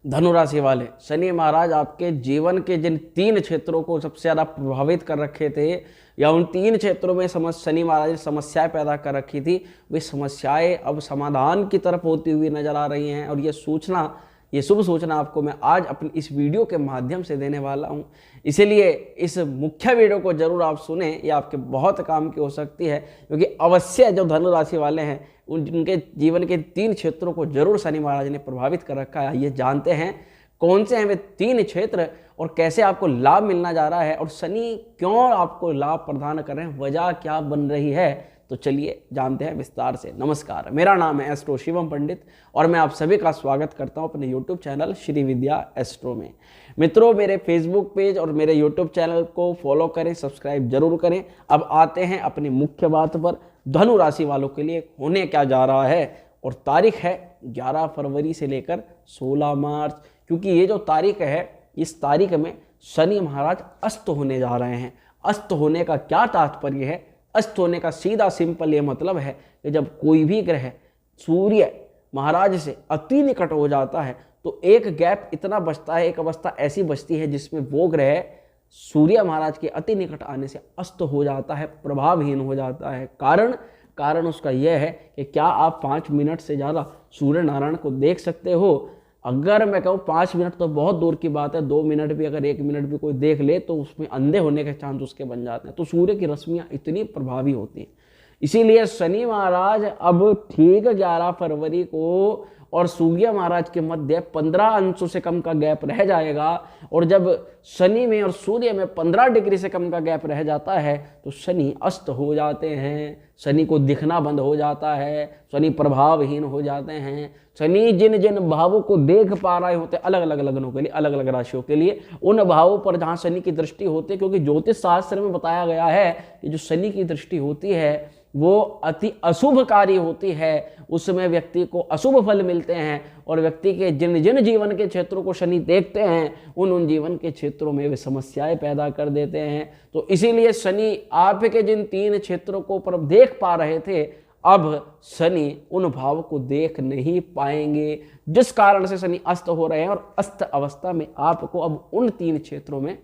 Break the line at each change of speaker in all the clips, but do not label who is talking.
धनु राशि वाले, शनि महाराज आपके जीवन के जिन 3 क्षेत्रों को सबसे ज़्यादा प्रभावित कर रखे थे, या उन 3 क्षेत्रों में शनि महाराज ने समस्याएं पैदा कर रखी थी, वे समस्याएं अब समाधान की तरफ होती हुई नजर आ रही हैं। और ये शुभ सूचना आपको मैं आज अपनी इस वीडियो के माध्यम से देने वाला हूं। इसीलिए इस मुख्य वीडियो को जरूर आप सुने, ये आपके बहुत काम की हो सकती है, क्योंकि अवश्य जो धनु राशि वाले हैं उनके जीवन के 3 क्षेत्रों को जरूर शनि महाराज ने प्रभावित कर रखा है। ये जानते हैं कौन से हैं वे 3 क्षेत्र और कैसे आपको लाभ मिलना जा रहा है, और शनि क्यों आपको लाभ प्रदान कर रहे हैं, वजह क्या बन रही है। तो चलिए जानते हैं विस्तार से। नमस्कार, मेरा नाम है एस्ट्रो शिवम पंडित और मैं आप सभी का स्वागत करता हूं अपने यूट्यूब चैनल श्री विद्या एस्ट्रो में। मित्रों, मेरे फेसबुक पेज और मेरे यूट्यूब चैनल को फॉलो करें, सब्सक्राइब जरूर करें। अब आते हैं अपनी मुख्य बात पर। धनु राशि वालों के लिए होने क्या जा रहा है, और तारीख है 11 फरवरी से लेकर 16 मार्च, क्योंकि ये जो तारीख है, इस तारीख में शनि महाराज अस्त होने जा रहे हैं। अस्त होने का क्या तात्पर्य है? अस्त होने का सीधा सिंपल ये मतलब है कि जब कोई भी ग्रह सूर्य महाराज से अति निकट हो जाता है तो एक गैप इतना बचता है, एक अवस्था ऐसी बचती है जिसमें वो ग्रह सूर्य महाराज के अति निकट आने से अस्त हो जाता है, प्रभावहीन हो जाता है। कारण उसका यह है कि क्या आप 5 मिनट से ज़्यादा सूर्य नारायण को देख सकते हो? अगर मैं कहूँ 5 मिनट तो बहुत दूर की बात है, 2 मिनट भी, अगर 1 मिनट भी कोई देख ले तो उसमें अंधे होने के चांस उसके बन जाते हैं। तो सूर्य की रश्मियाँ इतनी प्रभावी होती हैं। इसीलिए शनि महाराज अब ठीक 11 फरवरी को और सूर्य महाराज के मध्य 15 अंशों से कम का गैप रह जाएगा। और जब शनि में और सूर्य में 15 डिग्री से कम का गैप रह जाता है तो शनि अस्त हो जाते हैं, शनि को दिखना बंद हो जाता है, शनि प्रभावहीन हो जाते हैं। शनि जिन जिन भावों को देख पा रहे होते हैं, अलग अलग लग्नों के लिए, अलग अलग राशियों के लिए, उन भावों पर जहाँ शनि की दृष्टि होती है, क्योंकि ज्योतिष शास्त्र में बताया गया है कि जो शनि की दृष्टि होती है वो अति अशुभकारी होती है, उसमें व्यक्ति को अशुभ फल मिलते हैं। और व्यक्ति के जिन जिन जीवन के क्षेत्रों को शनि देखते हैं उन जीवन के क्षेत्रों में वे समस्याएं पैदा कर देते हैं। तो इसीलिए शनि आपके जिन 3 क्षेत्रों को पर देख पा रहे थे, अब शनि उन भाव को देख नहीं पाएंगे, जिस कारण से शनि अस्त हो रहे हैं। और अस्त अवस्था में आपको अब उन 3 क्षेत्रों में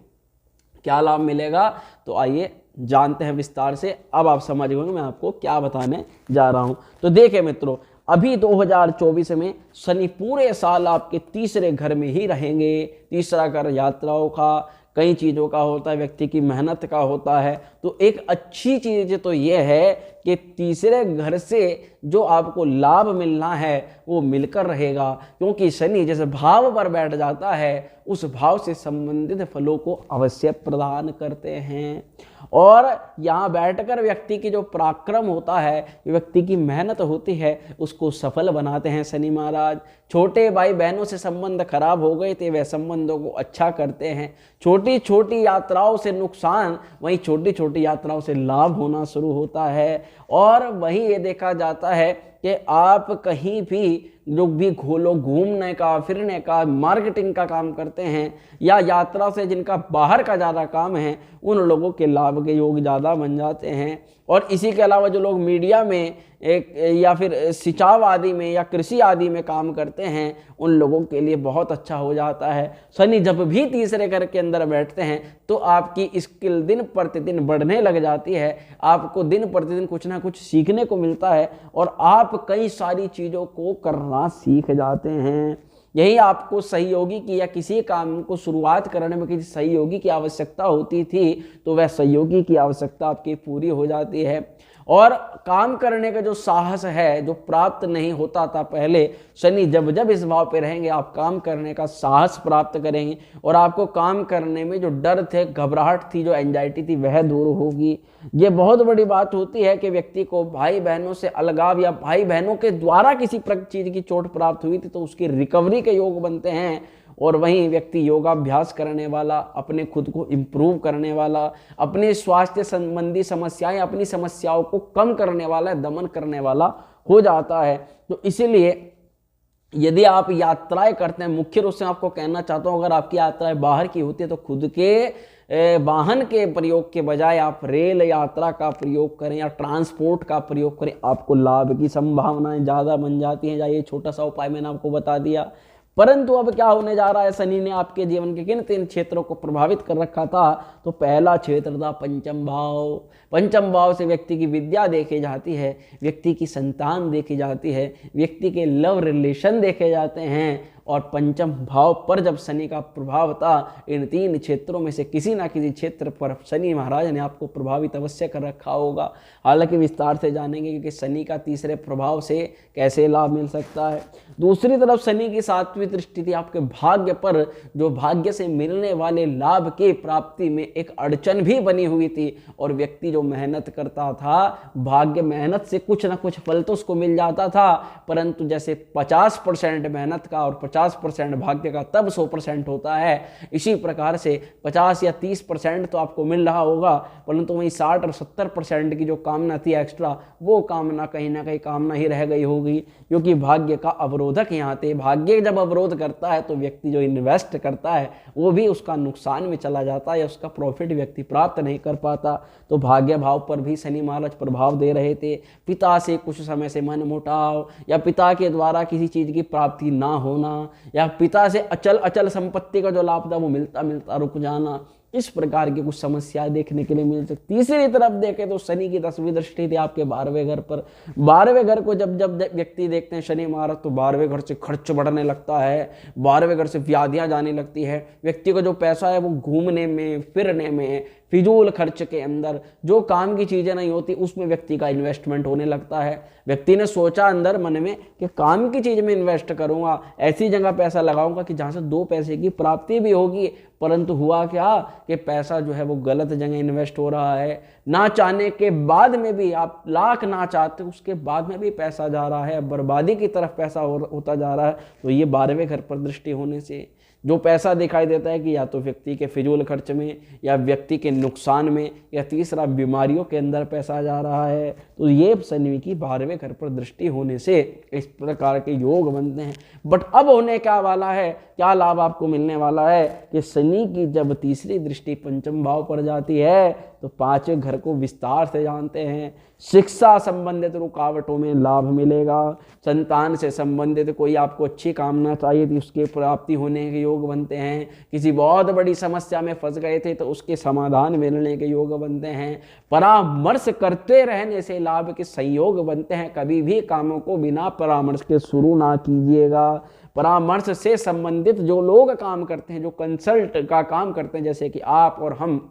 क्या लाभ मिलेगा, तो आइए जानते हैं विस्तार से। अब आप समझ गए मैं आपको क्या बताने जा रहा हूं। तो देखिए मित्रों, अभी 2024 में शनि पूरे साल आपके तीसरे घर में ही रहेंगे। तीसरा घर यात्राओं का, कई चीज़ों का होता है, व्यक्ति की मेहनत का होता है। तो एक अच्छी चीज़ तो ये है कि तीसरे घर से जो आपको लाभ मिलना है वो मिलकर रहेगा, क्योंकि शनि जैसे भाव पर बैठ जाता है उस भाव से संबंधित फलों को अवश्य प्रदान करते हैं। और यहाँ बैठकर व्यक्ति की जो पराक्रम होता है, व्यक्ति की मेहनत होती है, उसको सफल बनाते हैं शनि महाराज। छोटे भाई बहनों से संबंध खराब हो गए थे, वह संबंधों को अच्छा करते हैं। छोटी छोटी यात्राओं से नुकसान, वहीं छोटी छोटी यात्राओं से लाभ होना शुरू होता है। और वहीं ये देखा जाता है कि आप कहीं भी जो भी घूमने का, फिरने का, मार्केटिंग का काम करते हैं, या यात्रा से जिनका बाहर का ज़्यादा काम है, उन लोगों के लाभ के योग ज़्यादा बन जाते हैं। और इसी के अलावा जो लोग मीडिया में या फिर सिंचाई आदि में या कृषि आदि में काम करते हैं, उन लोगों के लिए बहुत अच्छा हो जाता है। शनि जब भी तीसरे घर के अंदर बैठते हैं तो आपकी स्किल दिन प्रतिदिन बढ़ने लग जाती है, आपको दिन प्रतिदिन कुछ ना कुछ सीखने को मिलता है और आप कई सारी चीज़ों को करना सीख जाते हैं। यही आपको सहयोगी की या किसी काम को शुरुआत करने में किसी सहयोगी की आवश्यकता होती थी, तो वह सहयोगी की आवश्यकता आपकी पूरी हो जाती है। और काम करने का जो साहस है, जो प्राप्त नहीं होता था पहले, शनि जब जब इस भाव पे रहेंगे आप काम करने का साहस प्राप्त करेंगे। और आपको काम करने में जो डर थे, घबराहट थी, जो एंजाइटी थी, वह दूर होगी। ये बहुत बड़ी बात होती है कि व्यक्ति को भाई बहनों से अलगाव या भाई बहनों के द्वारा किसी चीज़ की चोट प्राप्त हुई थी तो उसकी रिकवरी के योग बनते हैं। और वहीं व्यक्ति योगाभ्यास करने वाला, अपने खुद को इम्प्रूव करने वाला, अपने स्वास्थ्य संबंधी समस्याएं, अपनी समस्याओं को कम करने वाला, दमन करने वाला हो जाता है। तो इसीलिए यदि आप यात्राएं करते हैं, मुख्य रूप से आपको कहना चाहता हूं, अगर आपकी यात्राएं बाहर की होती है तो खुद के वाहन के प्रयोग के बजाय आप रेल यात्रा का प्रयोग करें या ट्रांसपोर्ट का प्रयोग करें, आपको लाभ की संभावनाएं ज़्यादा बन जाती हैं। या ये छोटा सा उपाय मैंने आपको बता दिया। परंतु अब क्या होने जा रहा है, शनि ने आपके जीवन के किन 3 क्षेत्रों को प्रभावित कर रखा था? तो पहला क्षेत्र था पंचम भाव। पंचम भाव से व्यक्ति की विद्या देखी जाती है, व्यक्ति की संतान देखी जाती है, व्यक्ति के लव रिलेशन देखे जाते हैं। और पंचम भाव पर जब शनि का प्रभाव था, इन 3 क्षेत्रों में से किसी ना किसी क्षेत्र पर शनि महाराज ने आपको प्रभावित अवश्य कर रखा होगा। हालांकि विस्तार से जानेंगे कि शनि का तीसरे प्रभाव से कैसे लाभ मिल सकता है। दूसरी तरफ शनि की 7वीं दृष्टि थी आपके भाग्य पर, जो भाग्य से मिलने वाले लाभ की प्राप्ति में एक अड़चन भी बनी हुई थी। और व्यक्ति जो मेहनत करता था, भाग्य मेहनत से कुछ ना कुछ फल तो उसको मिल जाता था, परंतु जैसे 50% मेहनत का और 50% भाग्य का तब 100% होता है, इसी प्रकार से 50 या 30% तो आपको मिल रहा होगा, परंतु वहीं 60 और 70% की जो कामना थी एक्स्ट्रा, वो कामना कहीं ना कहीं कामना ही रह गई होगी, क्योंकि भाग्य का अवरोधक यहाँ थे। भाग्य जब अवरोध करता है तो व्यक्ति जो इन्वेस्ट करता है वो भी उसका नुकसान में चला जाता है या उसका प्रॉफिट व्यक्ति प्राप्त नहीं कर पाता। तो भाग्य भाव पर भी शनि महाराज प्रभाव दे रहे थे। पिता से कुछ समय से मन मुटाव, या पिता के द्वारा किसी चीज की प्राप्ति ना होना, या पिता से अचल संपत्ति का जो लाभ था वो मिलता मिलता रुक जाना, इस प्रकार की कुछ समस्याएं देखने के लिए मिल सकती। तीसरी तरफ देखें तो शनि की 10वीं दृष्टि थी आपके 12वें घर पर। 12वें घर को जब जब व्यक्ति देखते हैं शनि महाराज, तो 12वें घर से खर्च बढ़ने लगता है, 12वें घर से व्याधियां जाने लगती है। व्यक्ति का जो पैसा है वो घूमने में, फिरने में, फिजूल खर्च के अंदर, जो काम की चीजें नहीं होती उसमें व्यक्ति का इन्वेस्टमेंट होने लगता है। व्यक्ति ने सोचा अंदर मन में कि काम की चीज में इन्वेस्ट करूंगा, ऐसी जगह पैसा लगाऊंगा कि जहां से 2 पैसे की प्राप्ति भी होगी, परंतु हुआ क्या कि पैसा जो है वो गलत जगह इन्वेस्ट हो रहा है। ना चाहने के बाद में भी, आप लाख ना चाहते उसके बाद में भी पैसा जा रहा है, बर्बादी की तरफ पैसा होता जा रहा है। तो ये 12वें घर पर दृष्टि होने से जो पैसा दिखाई देता है कि या तो व्यक्ति के फिजूल खर्च में, या व्यक्ति के नुकसान में, या तीसरा बीमारियों के अंदर पैसा जा रहा है, तो ये शनि की 12वें घर पर दृष्टि होने से इस प्रकार के योग बनते हैं। बट अब होने क्या वाला है, क्या लाभ आपको मिलने वाला है कि शनि की जब तीसरी दृष्टि पंचम भाव पर जाती है तो 5वें घर को विस्तार से जानते हैं। शिक्षा संबंधित रुकावटों में लाभ मिलेगा, संतान से संबंधित कोई आपको अच्छी कामना चाहिए थी उसके प्राप्ति होने के योग बनते हैं। किसी बहुत बड़ी समस्या में फंस गए थे तो उसके समाधान मिलने के योग बनते हैं। परामर्श करते रहने से लाभ के संयोग बनते हैं। कभी भी कामों को बिना परामर्श के शुरू ना कीजिएगा। परामर्श से संबंधित जो लोग काम करते हैं, जो कंसल्ट का काम करते हैं, जैसे कि आप और हम,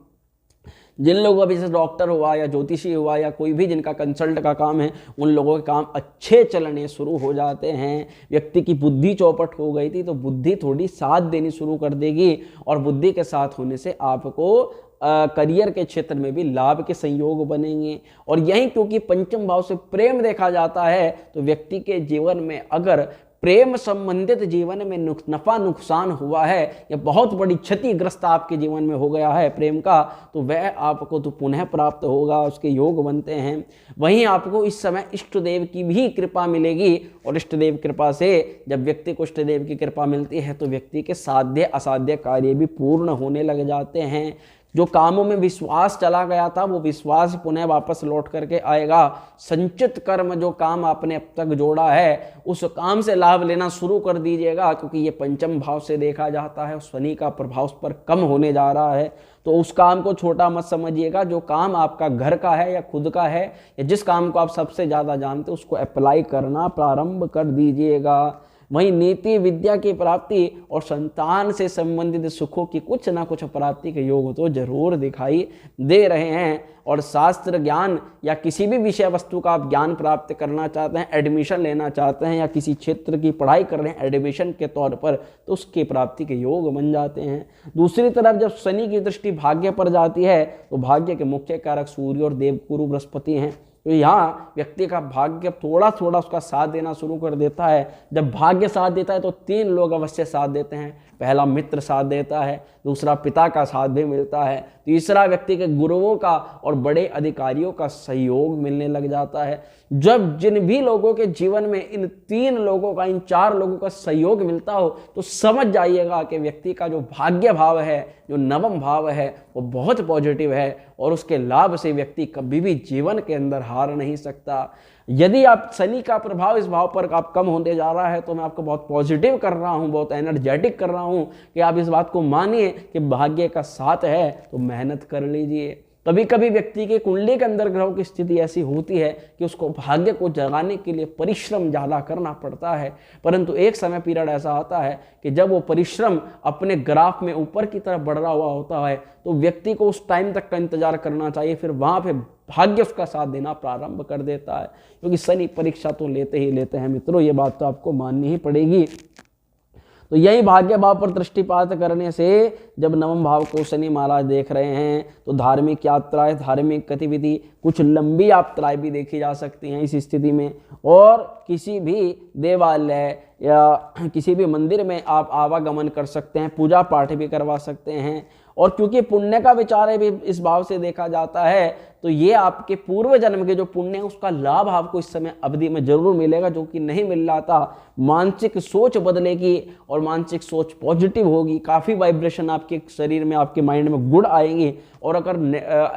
जिन लोगों का जैसे डॉक्टर हुआ या ज्योतिषी हुआ या कोई भी जिनका कंसल्ट का काम है, उन लोगों के काम अच्छे चलने शुरू हो जाते हैं। व्यक्ति की बुद्धि चौपट हो गई थी तो बुद्धि थोड़ी साथ देनी शुरू कर देगी, और बुद्धि के साथ होने से आपको करियर के क्षेत्र में भी लाभ के संयोग बनेंगे। और यही क्योंकि पंचम भाव से प्रेम देखा जाता है, तो व्यक्ति के जीवन में अगर प्रेम संबंधित जीवन में नफा नुकसान हुआ है या बहुत बड़ी क्षतिग्रस्त आपके जीवन में हो गया है प्रेम का, तो वह आपको तो पुनः प्राप्त होगा, उसके योग बनते हैं। वहीं आपको इस समय इष्ट देव की भी कृपा मिलेगी, और इष्ट देव कृपा से जब व्यक्ति को इष्ट देव की कृपा मिलती है तो व्यक्ति के साध्य असाध्य कार्य भी पूर्ण होने लग जाते हैं। जो कामों में विश्वास चला गया था वो विश्वास पुनः वापस लौट करके आएगा। संचित कर्म जो काम आपने अब तक जोड़ा है उस काम से लाभ लेना शुरू कर दीजिएगा, क्योंकि ये पंचम भाव से देखा जाता है, शनि का प्रभाव उस पर कम होने जा रहा है। तो उस काम को छोटा मत समझिएगा। जो काम आपका घर का है या खुद का है या जिस काम को आप सबसे ज़्यादा जानते हो उसको अप्लाई करना प्रारंभ कर दीजिएगा। वहीं नीति विद्या की प्राप्ति और संतान से संबंधित सुखों की कुछ ना कुछ प्राप्ति के योग तो जरूर दिखाई दे रहे हैं। और शास्त्र ज्ञान या किसी भी विषय वस्तु का आप ज्ञान प्राप्त करना चाहते हैं, एडमिशन लेना चाहते हैं, या किसी क्षेत्र की पढ़ाई कर रहे हैं एडमिशन के तौर पर, तो उसकी प्राप्ति के योग बन जाते हैं। दूसरी तरफ जब शनि की दृष्टि भाग्य पर जाती है तो भाग्य के मुख्य कारक सूर्य और देवगुरु बृहस्पति हैं। तो यहाँ व्यक्ति का भाग्य थोड़ा थोड़ा उसका साथ देना शुरू कर देता है। जब भाग्य साथ देता है तो 3 लोग अवश्य साथ देते हैं। पहला मित्र साथ देता है, दूसरा पिता का साथ भी मिलता है, तीसरा व्यक्ति के गुरुओं का और बड़े अधिकारियों का सहयोग मिलने लग जाता है। जब जिन भी लोगों के जीवन में इन 3 लोगों का, इन 4 लोगों का सहयोग मिलता हो तो समझ जाइएगा कि व्यक्ति का जो भाग्य भाव है, जो नवम भाव है, वो बहुत पॉजिटिव है और उसके लाभ से व्यक्ति कभी भी जीवन के अंदर हार नहीं सकता। यदि आप शनि का प्रभाव इस भाव पर आप कम होने जा रहा है तो मैं आपको बहुत पॉजिटिव कर रहा हूं, बहुत एनर्जेटिक कर रहा हूं कि आप इस बात को मानिए कि भाग्य का साथ है तो मेहनत कर लीजिए। कभी कभी व्यक्ति के कुंडली के अंदर ग्रहों की स्थिति ऐसी होती है कि उसको भाग्य को जगाने के लिए परिश्रम ज़्यादा करना पड़ता है, परंतु एक समय पीरियड ऐसा आता है कि जब वो परिश्रम अपने ग्राफ में ऊपर की तरफ बढ़ रहा हुआ होता है तो व्यक्ति को उस टाइम तक का इंतजार करना चाहिए, फिर वहाँ पे भाग्य उसका साथ देना प्रारंभ कर देता है, क्योंकि शनि परीक्षा तो लेते ही लेते हैं मित्रों, ये बात तो आपको माननी ही पड़ेगी। तो यही भाग्य भाव पर दृष्टिपात करने से जब नवम भाव को शनि महाराज देख रहे हैं तो धार्मिक यात्राएं, धार्मिक गतिविधि, कुछ लंबी यात्राएं भी देखी जा सकती हैं इस स्थिति में। और किसी भी देवालय या किसी भी मंदिर में आप आवागमन कर सकते हैं, पूजा पाठ भी करवा सकते हैं। और क्योंकि पुण्य का विचार है भी इस भाव से देखा जाता है तो ये आपके पूर्व जन्म के जो पुण्य है उसका लाभ आपको इस समय अवधि में जरूर मिलेगा, जो कि नहीं मिल रहा था। मानसिक सोच बदलेगी और मानसिक सोच पॉजिटिव होगी, काफ़ी वाइब्रेशन आपके शरीर में, आपके माइंड में गुड़ आएंगी। और अगर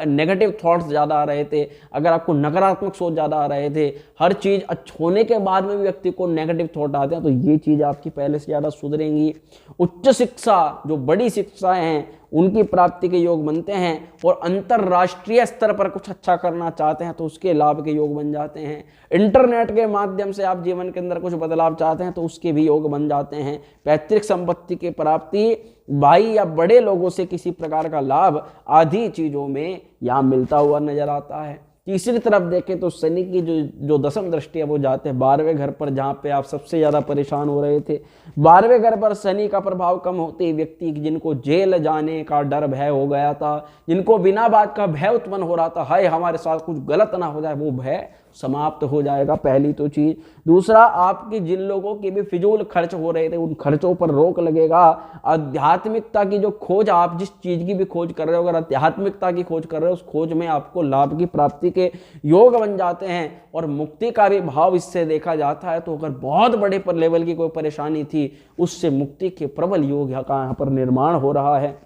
नेगेटिव थॉट्स ज़्यादा आ रहे थे, अगर आपको नकारात्मक सोच ज़्यादा आ रहे थे, हर चीज़ होने के बाद में भी व्यक्ति को नेगेटिव थॉट आते हैं, तो ये चीज़ आपकी पहले से ज़्यादा सुधरेंगी। उच्च शिक्षा, जो बड़ी शिक्षाएं हैं उनकी प्राप्ति के योग बनते हैं। और अंतरराष्ट्रीय स्तर पर कुछ अच्छा करना चाहते हैं तो उसके लाभ के योग बन जाते हैं। इंटरनेट के माध्यम से आप जीवन के अंदर कुछ बदलाव चाहते हैं तो उसके भी योग बन जाते हैं। पैतृक संपत्ति की प्राप्ति, भाई या बड़े लोगों से किसी प्रकार का लाभ आदि चीजों में यहाँ मिलता हुआ नजर आता है। तीसरी तरफ देखें तो शनि की जो दसम दृष्टि है वो जाते हैं 12वें घर पर, जहाँ पे आप सबसे ज्यादा परेशान हो रहे थे। 12वें घर पर शनि का प्रभाव कम होते ही व्यक्ति जिनको जेल जाने का डर भय हो गया था, जिनको बिना बात का भय उत्पन्न हो रहा था, हाय हमारे साथ कुछ गलत ना हो जाए, वो भय समाप्त हो जाएगा, पहली तो चीज। दूसरा, आपकी जिन लोगों के भी फिजूल खर्च हो रहे थे उन खर्चों पर रोक लगेगा। आध्यात्मिकता की जो खोज, आप जिस चीज की भी खोज कर रहे हो, अगर आध्यात्मिकता की खोज कर रहे हो उस खोज में आपको लाभ की प्राप्ति के योग बन जाते हैं। और मुक्ति का भी भाव इससे देखा जाता है, तो अगर बहुत बड़े पर लेवल की कोई परेशानी थी उससे मुक्ति के प्रबल योग यहाँ पर निर्माण हो रहा है।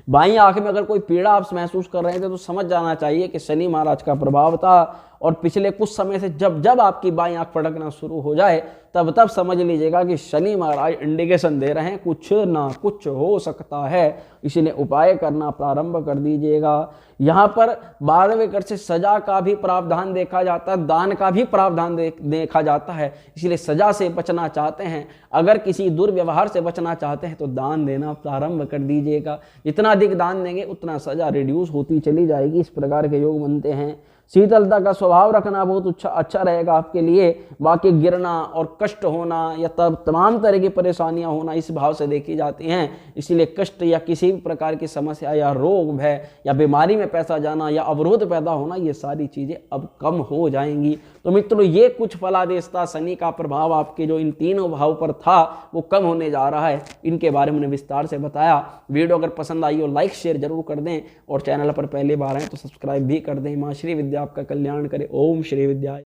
बाईं आंख में अगर कोई पीड़ा आप महसूस कर रहे थे तो समझ जाना चाहिए कि शनि महाराज का प्रभाव था। और पिछले कुछ समय से जब आपकी बाईं आंख फड़कना शुरू हो जाए तब समझ लीजिएगा कि शनि महाराज इंडिकेशन दे रहे हैं कुछ ना कुछ हो सकता है, इसलिए उपाय करना प्रारंभ कर दीजिएगा। यहाँ पर 12वें घर से सजा का भी प्रावधान देखा जाता है, दान का भी प्रावधान देखा जाता है, इसलिए सजा से बचना चाहते हैं, अगर किसी दुर्व्यवहार से बचना चाहते हैं तो दान देना प्रारंभ कर दीजिएगा। जितना अधिक दान देंगे उतना सजा रिड्यूस होती चली जाएगी, इस प्रकार के योग बनते हैं। शीतलता का स्वभाव रखना बहुत अच्छा रहेगा आपके लिए। बाकी गिरना और कष्ट होना या तमाम तरह की परेशानियां होना इस भाव से देखी जाती हैं, इसीलिए कष्ट या किसी भी प्रकार की समस्या या रोग भय या बीमारी में पैसा जाना या अवरोध पैदा होना, ये सारी चीजें अब कम हो जाएंगी। तो मित्रों, ये कुछ फलादेश था, शनि का प्रभाव आपके जो इन तीनों भाव पर था वो कम होने जा रहा है, इनके बारे में विस्तार से बताया। वीडियो अगर पसंद आई हो लाइक शेयर जरूर कर दें, और चैनल पर पहली बार आए तो सब्सक्राइब भी कर दें। मां श्री विद्या आपका कल्याण करे। ओम श्री विद्या।